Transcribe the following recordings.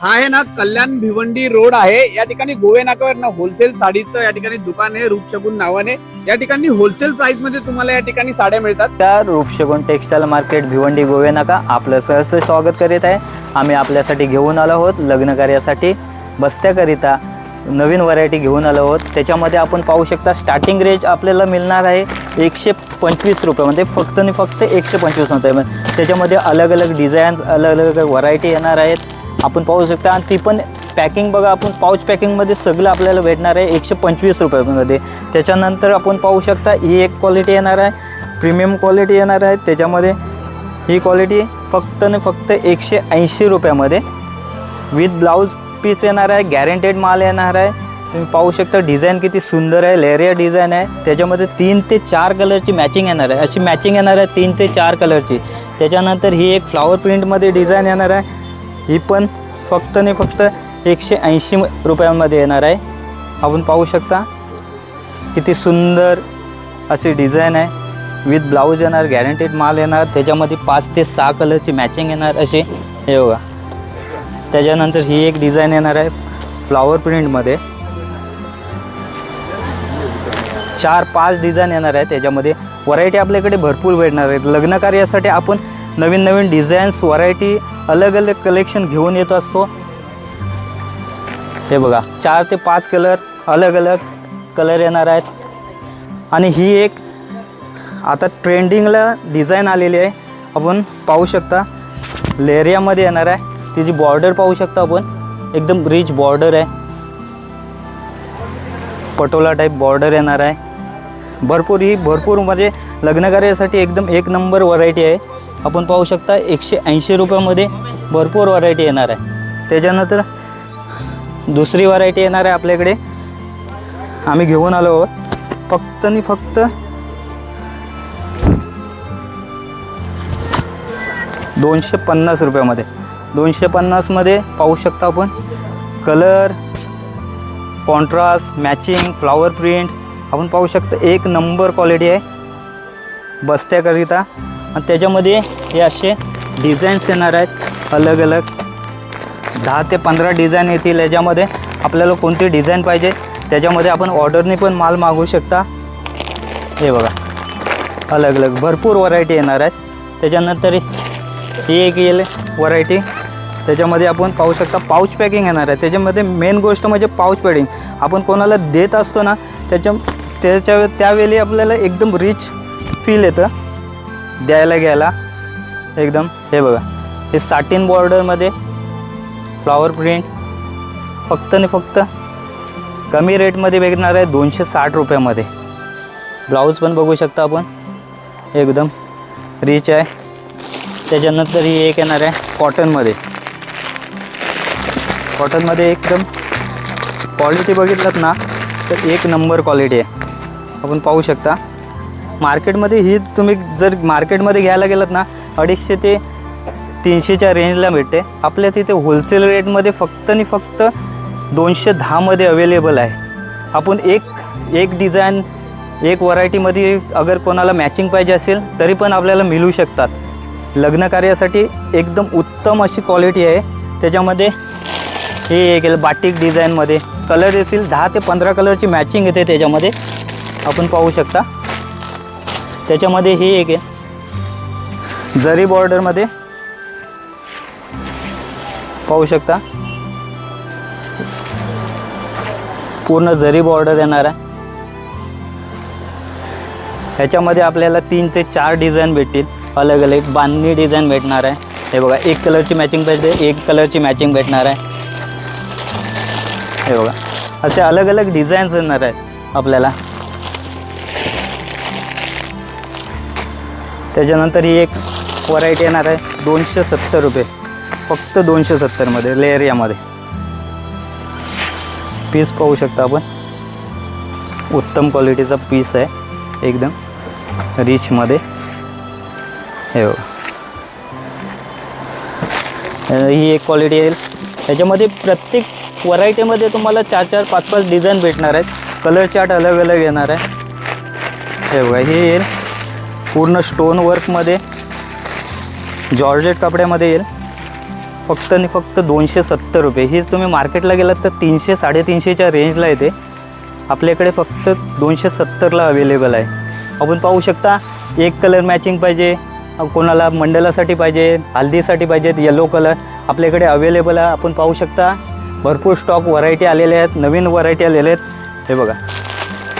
हा आहे ना कल्याण भिवंडी रोड आहे। या ठिकाणी गोवे नाक्यावर ना होलसेल साडीचं या ठिकाणी दुकान आहे रूपशगुन नावाने। या ठिकाणी होलसेल प्राइस मध्ये तुम्हाला या ठिकाणी साड्या मिळतात। त्या रूपशगुन टेक्सटाईल मार्केट भिवंडी गोवे नाका आपलं सहर्ष स्वागत करीत आहे। आम्ही आपल्यासाठी घेऊन आलो आहोत लग्न कार्यासाठी बस्त्याकरिता नवीन व्हरायटी घेऊन आलो आहोत। त्याच्यामध्ये आपण पाहू शकता स्टार्टिंग रेंज आपल्याला मिळणार आहे 125 रुपयामध्ये, फक्त आणि फक्त 125 रुपयामध्ये। त्याच्यामध्ये अलग अलग डिझाईन्स अलग अलग व्हरायटी येणार आहेत आपण पाहू शकता। आणि ती पण पॅकिंग बघा, आपण पाऊच पॅकिंगमध्ये सगळं आपल्याला भेटणार आहे 125 रुपयामध्ये। त्याच्यानंतर आपण पाहू शकता ही एक क्वालिटी येणार आहे, प्रीमियम क्वालिटी येणार आहे। त्याच्यामध्ये ही क्वालिटी फक्त आणि फक्त 180 रुपयामध्ये विथ ब्लाऊज पीस येणार आहे, गॅरंटेड माल येणार आहे। तुम्ही पाहू शकता डिझाईन किती सुंदर आहे, लेरिया डिझाईन आहे। त्याच्यामध्ये 3 ते 4 कलरची मॅचिंग येणार आहे, अशी मॅचिंग येणार आहे 3 ते 4 कलरची। त्याच्यानंतर ही एक फ्लावर प्रिंटमध्ये डिझाईन येणार आहे, ही पण फक्त आणि फक्त 180 रुपयामध्ये येणार आहे। आपण पाहू शकता किती सुंदर अशी डिझाईन आहे, विथ ब्लाऊज येणार, गॅरंटेड माल येणार। त्याच्यामध्ये 5 ते 6 कलरची मॅचिंग येणार अशी, हे बघा। त्याच्यानंतर ही एक डिझाईन येणार आहे फ्लावर प्रिंटमध्ये, 4-5 डिझाईन येणार आहे। त्याच्यामध्ये व्हरायटी आपल्याकडे भरपूर भेटणार आहेत। लग्न कार्यासाठी आपण नवीन नवीन डिझाईन्स व्हरायटी अलग अलग कलेक्शन घेऊन येत असतो। हे बघा 4 ते 5 कलर अलग अलग कलर येणार आहेत। आणि ही एक आता ट्रेंडिंगला डिझाईन आलेली आहे, आपण पाहू शकता लेरियामध्ये येणार आहे। तिची बॉर्डर पाहू शकता आपण, एकदम रिच बॉर्डर आहे, पटोला टाईप बॉर्डर येणार आहे। भरपूर म्हणजे लग्न कार्यासाठी एकदम एक नंबर व्हरायटी आहे। आपण पाहू शकता 180 रुपयामध्ये भरपूर व्हरायटी येणार आहे। त्याच्यानंतर दुसरी व्हरायटी येणार आहे आपल्याकडे, आम्ही घेऊन आलो आहोत फक्त आणि फक्त 250 रुपयामध्ये। 250मध्ये पाहू शकता आपण colour, contrast, matching, flower print आपण पाहू शकता एक नंबर क्वालिटी आहे बस्त्याकरिता। आणि त्याच्यामध्ये हे असे डिझाईन्स येणार आहेत अलग अलग, 10 ते 15 डिझाईन येतील। याच्यामध्ये आपल्याला कोणती डिझाईन पाहिजे त्याच्यामध्ये आपण ऑर्डरने पण माल मागवू शकता। हे बघा अलग अलग भरपूर व्हरायटी येणार आहेत। त्याच्यानंतर ही एक येईल व्हरायटी, त्याच्यामध्ये आपण पाहू शकता पाऊच पॅकिंग येणार आहे। त्याच्यामध्ये मेन गोष्ट म्हणजे पाऊच पॅकिंग आपण कोणाला देत असतो ना, त्यावेळी आपल्याला एकदम रिच फील येतं द्यायला घ्यायला एकदम। हे बघा हे साटिन बॉर्डरमध्ये फ्लावर प्रिंट फक्त आणि फक्त कमी रेटमध्ये भेटणार आहे 260 रुपयामध्ये। ब्लाऊज पण बघू शकता आपण एकदम रिच आहे। त्याच्यानंतर ही एक येणार आहे कॉटनमध्ये एकदम क्वालिटी बघितलं ना तर एक नंबर क्वालिटी आहे। आपण पाहू शकता मार्केटमध्ये ही तुम्ही जर मार्केटमध्ये घ्यायला गेलात ना 250 ते 300च्या रेंजला भेटते। आपल्या तिथे होलसेल रेटमध्ये फक्त आणि फक्त 210मध्ये अवेलेबल आहे। आपण एक डिझाईन एक व्हरायटीमध्ये अगर कोणाला मॅचिंग पाहिजे असेल तरी पण आपल्याला मिळू शकतात। लग्न कार्यासाठी एकदम उत्तम अशी क्वालिटी आहे। त्याच्यामध्ये हे एक बाटिक डिझाईनमध्ये कलर येतील 10 ते 15 कलरची मॅचिंग येते त्याच्यामध्ये, आपण पाहू शकता। त्याच्यामध्ये हे एक आहे जरी बॉर्डरमध्ये पाहू शकता, पूर्ण जरी बॉर्डर येणार आहे। ह्याच्यामध्ये आपल्याला 3 ते 4 डिझाईन भेटतील अलग अलग, बांधणी डिझाईन भेटणार आहे। हे बघा एक कलरची मॅचिंग भेटते, एक कलरची मॅचिंग भेटणार आहे। हे बघा असे अलग अलग डिझाईन्स येणार आहेत आपल्याला। त्याच्यानंतर ही एक व्हरायटी येणार आहे 270 रुपये, फक्त 270मध्ये लेरियामध्ये। पीस पाहू शकता आपण, उत्तम क्वालिटीचा पीस आहे एकदम रिचमध्ये। हे बघा ही एक क्वालिटी येईल। त्याच्यामध्ये प्रत्येक व्हरायटीमध्ये तुम्हाला 4-4, 5-5 डिझाईन भेटणार आहेत, कलर चार्ट अलग अलग येणार आहे। हे बघा हे येईल पूर्ण स्टोन वर्कमध्ये, जॉर्जेट कपड्यामध्ये येईल, फक्त आणि फक्त 270 रुपये. हीच तुम्ही मार्केटला गेलात तर 300-350च्या रेंजला येते. आपल्याकडे फक्त 270ला अवेलेबल आहे. आपण पाहू शकता एक कलर मॅचिंग पाहिजे, कोणाला मंडलासाठी पाहिजे, हल्दीसाठी पाहिजेत येलो कलर आपल्याकडे अवेलेबल आहे. आपण पाहू शकता भरपूर स्टॉक व्हरायटी आलेले आहेत, नवीन व्हरायटी आलेले आहेत. हे बघा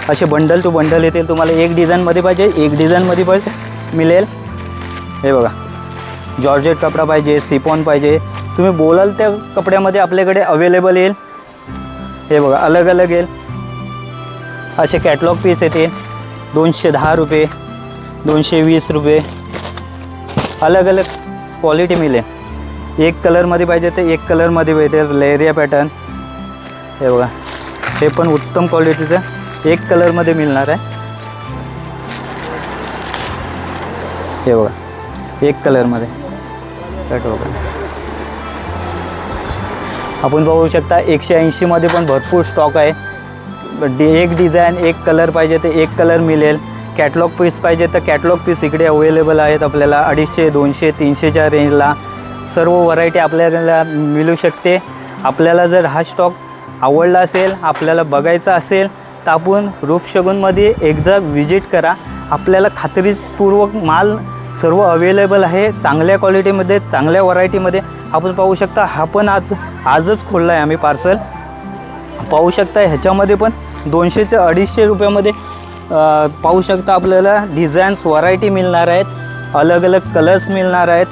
असे बंडल टू बंडल येतील. तुम्हाला एक डिझाईनमध्ये पाहिजे, एक डिझाईनमध्ये पण मिळेल. हे बघा जॉर्जेट कपडा पाहिजे, सिफॉन पाहिजे, तुम्ही बोलाल त्या कपड्यामध्ये आपल्याकडे अवेलेबल येईल. हे बघा अलग अलग येईल. असे कॅटलॉग पीस येते 210 रुपये, 220 रुपये, अलग अलग क्वालिटी मिळेल. एक कलरमध्ये पाहिजे तर एक कलरमध्ये भेटेल. लेरिया पॅटर्न हे बघा, हे पण उत्तम क्वालिटीचं एक कलरमध्ये मिळणार आहे. हे बघा एक कलरमध्ये आपण पाहू शकता. 180मध्ये पण भरपूर स्टॉक आहे. एक डिझाईन एक कलर पाहिजे तर एक कलर मिळेल. कॅटलॉग पीस पाहिजे तर कॅटलॉग पीस इकडे अवेलेबल आहेत आपल्याला 250, 200, 300च्या रेंजला सर्व व्हरायटी आपल्याला मिळू शकते. आपल्याला जर हा स्टॉक आवडला असेल, आपल्याला बघायचा असेल तर आपण रूपशगुनमध्ये एकदा विजिट करा. आपल्याला खात्रीपूर्वक माल सर्व अवेलेबल आहे, चांगल्या क्वालिटीमध्ये, चांगल्या व्हरायटीमध्ये. आपण पाहू शकता हा पण आजच खोलला आहे आम्ही पार्सल. पाहू शकता ह्याच्यामध्ये पण 200 ते 250 रुपयामध्ये पाहू शकता आपल्याला डिझाईन्स व्हरायटी मिळणार आहेत, अलग अलग कलर्स मिळणार आहेत.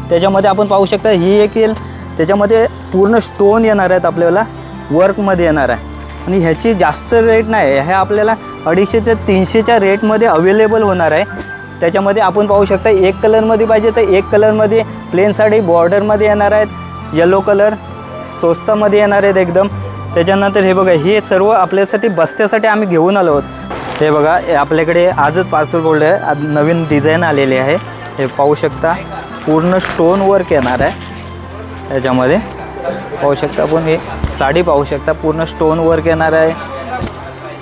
त्याच्यामध्ये आपण पाहू शकता ही एक येईल, त्याच्यामध्ये पूर्ण स्टोन येणार आहेत आपल्याला, वर्कमध्ये येणार आहे. आणि ह्याची जास्त रेट नाही, हे आपल्याला 250 ते 300च्या रेटमध्ये अवेलेबल होणार आहे. त्याच्यामध्ये आपण पाहू शकता एक कलरमध्ये पाहिजे तर एक कलरमध्ये, प्लेन साडी बॉर्डरमध्ये येणार आहेत, येलो कलर स्वस्तामध्ये येणार आहेत एकदम. त्याच्यानंतर हे बघा हे सर्व आपल्यासाठी बस्त्यासाठी आम्ही घेऊन आलो आहोत. हे बघा आपल्याकडे आजच पार्सल बोललं आहे, आज नवीन डिझाईन आलेली आहे. हे पाहू शकता पूर्ण स्टोन वर्क येणार आहे. याच्यामध्ये पाहू शकता आपण हे साडी पाहू शकता पूर्ण स्टोन वर्क येणार आहे.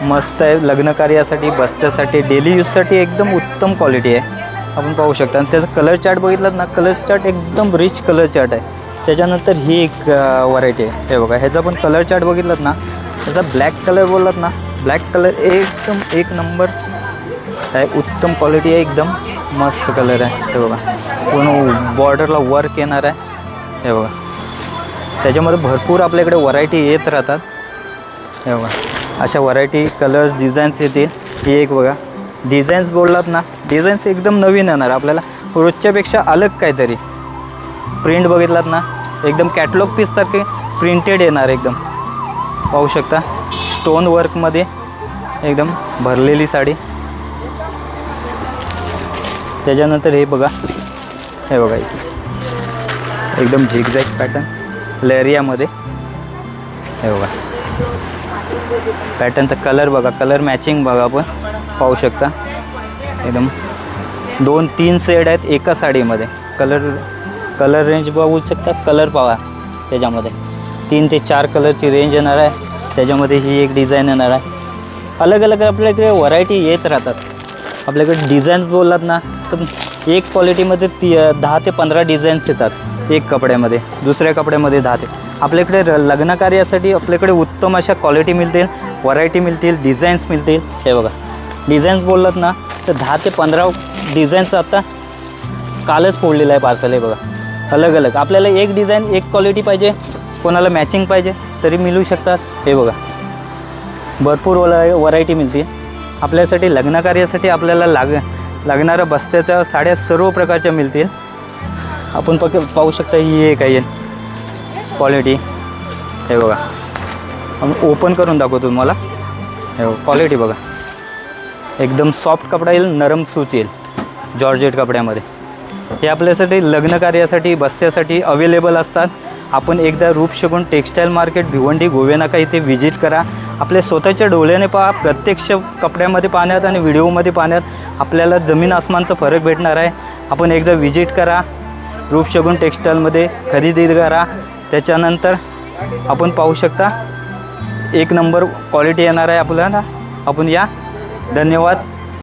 मस्त आहे, लग्न कार्यासाठी, बस्त्यासाठी, डेली यूजसाठी एकदम उत्तम क्वालिटी आहे. आपण पाहू शकता. आणि त्याचा कलर चार्ट बघितलात ना, कलर चार्ट एकदम रिच कलर चार्ट आहे. त्याच्यानंतर ही एक व्हरायटी आहे. हे बघा ह्याचा पण कलर चार्ट बघितलात ना, त्याचा ब्लॅक कलर बोललात ना, ब्लॅक कलर एकदम एक नंबर आहे, उत्तम क्वालिटी आहे, एकदम मस्त कलर आहे. हे बघा पूर्ण बॉर्डरला वर्क येणार आहे. हे बघा त्याच्यामध्ये भरपूर आपल्याकडे व्हरायटी येत राहतात. हे बघा अशा व्हरायटी कलर्स डिझाईन्स येतील. ही एक बघा डिझाईन्स बोललात ना, डिझाईन्स एकदम नवीन येणार आपल्याला, रोजच्यापेक्षा अलग काहीतरी. प्रिंट बघितलात ना एकदम कॅटलॉग पीससारखे प्रिंटेड येणार एकदम. पाहू शकता स्टोन वर्कमध्ये एकदम भरलेली साडी. त्याच्यानंतर हे बघा, हे बघा एकदम झिगझॅग पॅटर्न लेरियामध्ये. हे बघा पॅटर्नचा कलर बघा, कलर मॅचिंग बघा आपण पाहू शकता. एकदम 2-3 शेड आहेत एका साडीमध्ये. कलर रेंज बघू शकता, कलर पाहा त्याच्यामध्ये 3 ते 4 कलरची रेंज येणार आहे. त्याच्यामध्ये ही एक डिझाईन येणार आहे. अलग अलग आपल्याकडे व्हरायटी येत राहतात. आपल्याकडे डिझाईन्स बोललात ना तर एक क्वालिटीमध्ये 10 ते 15 डिझाईन्स येतात एक कपड्यामध्ये, दुसऱ्या कपड्यामध्ये 10 ते. आपल्याकडे लग्न कार्यासाठी आपल्याकडे उत्तम अशा क्वालिटी मिळतील, व्हरायटी मिळतील, डिझाईन्स मिळतील. हे बघा डिझाईन्स बोललात ना तर 10 ते 15 डिझाईन्स आता कालच फोडलेलं आहे पार्सल. हे बघा अलग अलग आपल्याला एक डिझाईन एक क्वालिटी पाहिजे, कोणाला मॅचिंग पाहिजे तरी मिळू शकतात. हे बघा भरपूर व्हरायटी मिळतील आपल्यासाठी. लग्न कार्यासाठी आपल्याला लागणाऱ्या बस्त्याच्या साड्या सर्व प्रकारच्या मिळतील. आपण पाहू शकता ही एक आहे क्वालिटी. हे बघा आपण ओपन करून दाखवतो तुम्हाला. हे क्वालिटी बघा एकदम सॉफ्ट कपडा येईल, नरम सूत येईल जॉर्जेट कपड्यामध्ये. हे आपल्यासाठी लग्न कार्यासाठी बस्त्यासाठी अवेलेबल असतात. आपण एकदा रूपशगुन टेक्स्टाईल मार्केट भिवंडी गोवेनाका इथे व्हिजिट करा. आपल्या स्वतःच्या डोळ्याने पहा. प्रत्यक्ष कपड्यामध्ये पाहण्यात आणि व्हिडिओमध्ये पाहण्यात आपल्याला जमीन आसमानचा फरक भेटणार आहे. आपण एकदा व्हिजिट करा, रूपशगुन टेक्स्टाईलमध्ये खरेदी करा. त्याच्यानंतर आपण पाहू शकता एक नंबर क्वालिटी येणार आहे आपल्याला. आपण या. धन्यवाद.